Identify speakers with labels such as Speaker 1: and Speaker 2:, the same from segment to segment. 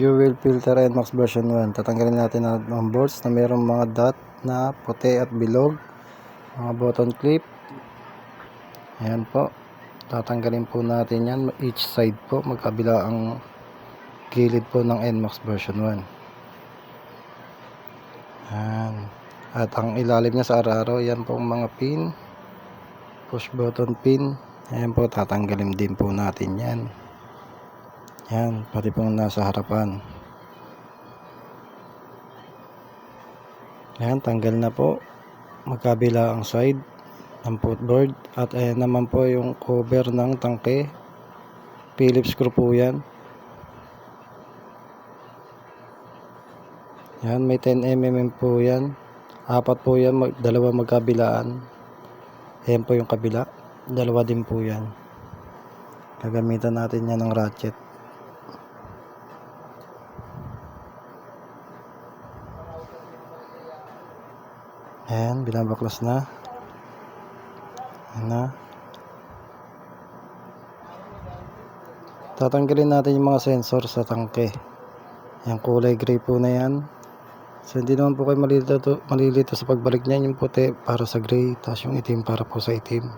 Speaker 1: fuel filter NMAX version 1. Tatanggalin natin ang bolts na mayroong mga dot na puti at bilog, mga button clip. Ayan po, tatanggalin po natin yan each side po, magkabila ang gilid po ng NMAX version 1. Ayan. At ang ilalim niya sa araro, yan po mga pin, push button pin. Ayan po, tatanggalin din po natin yan. Yan, pati pong nasa harapan. Yan, tanggal na po. Magkabila ang side ng footboard. At ayan naman po yung cover ng tangke. Phillips screw po yan. Yan, may 10mm po yan. Apat po yan, dalawa magkabilaan. Ayan po yung kabila. Dalawa din po yan. Gagamitan natin yan ng ratchet. Ayan, binabaklas na. Ayan na. Tatanggalin natin yung mga sensor sa tangke. Yung kulay gray po na yan. So hindi naman po kayo malilito sa pagbalik niyan. Yung puti para sa gray, tapos yung itim para po sa itim.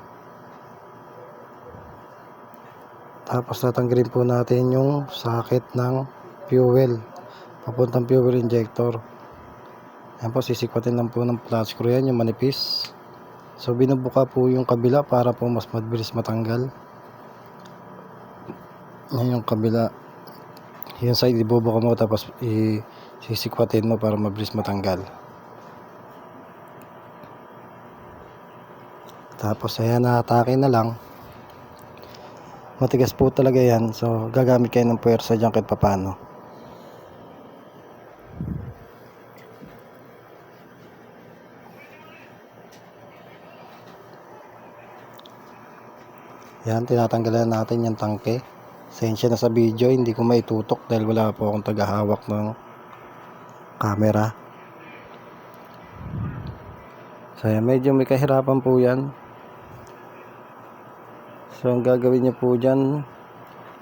Speaker 1: Tapos tatanggalin po natin yung socket ng fuel, papuntang fuel injector. Ayan po, sisikwatin lang po ng flat screw yan, yung manipis. So binubuka po yung kabila para po mas mabilis matanggal. Yan yung kabila. Yung side ibubuka mo, tapos sisikwatin mo para mabilis matanggal. Tapos ayan, naatake na lang. Matigas po talaga yan, so gagamit kayo ng puwersa dyan kahit papano. Yan, tinatanggalan natin yung tangke. Sensya na sa video, hindi ko maitutok dahil wala po akong tagahawak ng camera. So yan, medyo may kahirapan po yan. So ang gagawin nyo po dyan,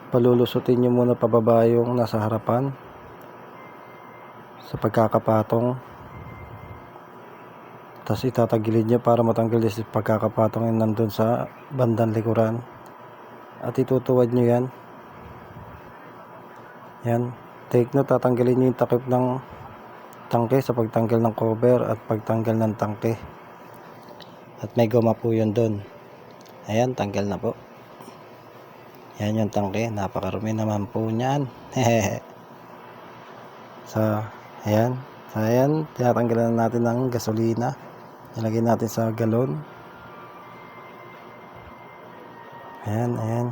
Speaker 1: palulusutin nyo muna pababa yung nasa harapan sa pagkakapatong. Tapos itatagilid nyo para matanggal yung pagkakapatong yung nandun sa bandang likuran. At itutuwad nyo yan. Yan. Take note, tatanggalin nyo yung takip ng tangke sa pagtanggal ng cover at pagtanggal ng tangke. At may goma po yun dun. Ayan, tanggal na po. Yan yung tangke. Napakarumi naman po nyan. So, ayan. So, ayan. Tinatanggalan natin ng gasolina. Nilagay natin sa galon. Ayan, ayan.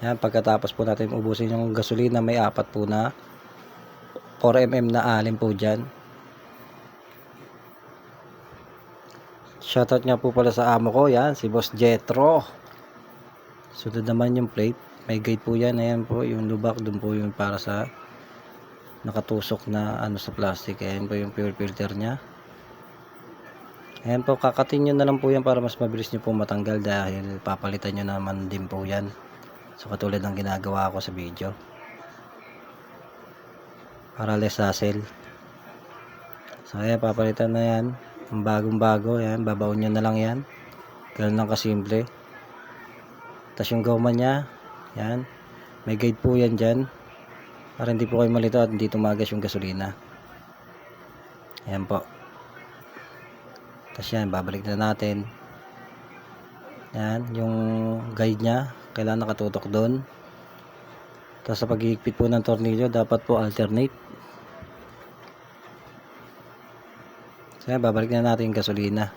Speaker 1: Yan, pagkatapos po natin ubusin yung gasolina, may apat po na 4mm na alin po dyan. Shoutout nga po pala sa amo ko, yan, si Boss Jetro. Sunod naman yung plate, may guide po yan. Ayan po, yung lubak, dun po yung para sa nakatusok na ano sa plastic. Ayan po yung fuel filter nya. Ayan po, kakatin nyo na lang po yan para mas mabilis nyo po matanggal dahil papalitan nyo naman din po yan. So katulad ng ginagawa ko sa video. Para less hassle. So ayan, papalitan na yan. Ang bagong bago, ayan, babaon nyo na lang yan. Ganun lang kasimple. Tapos yung goma nya, yan, may guide po yan dyan. Para hindi po kayo malito at hindi tumagas yung gasolina. Ayan po. Tapos yan, babalik na natin. Yan, yung guide nya, kailangan nakatutok doon. Tapos sa paghihigpit po ng tornilyo, dapat po alternate. So yan, babalik na natin yung gasolina.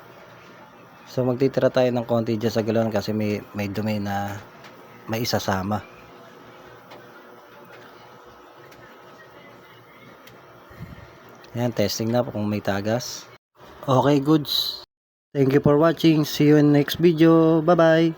Speaker 1: So magtitira tayo ng konti dyan sa galon kasi may dumi na may isasama. Yan, testing na po kung may tagas. Okay, goods. Thank you for watching. See you in next video. Bye bye.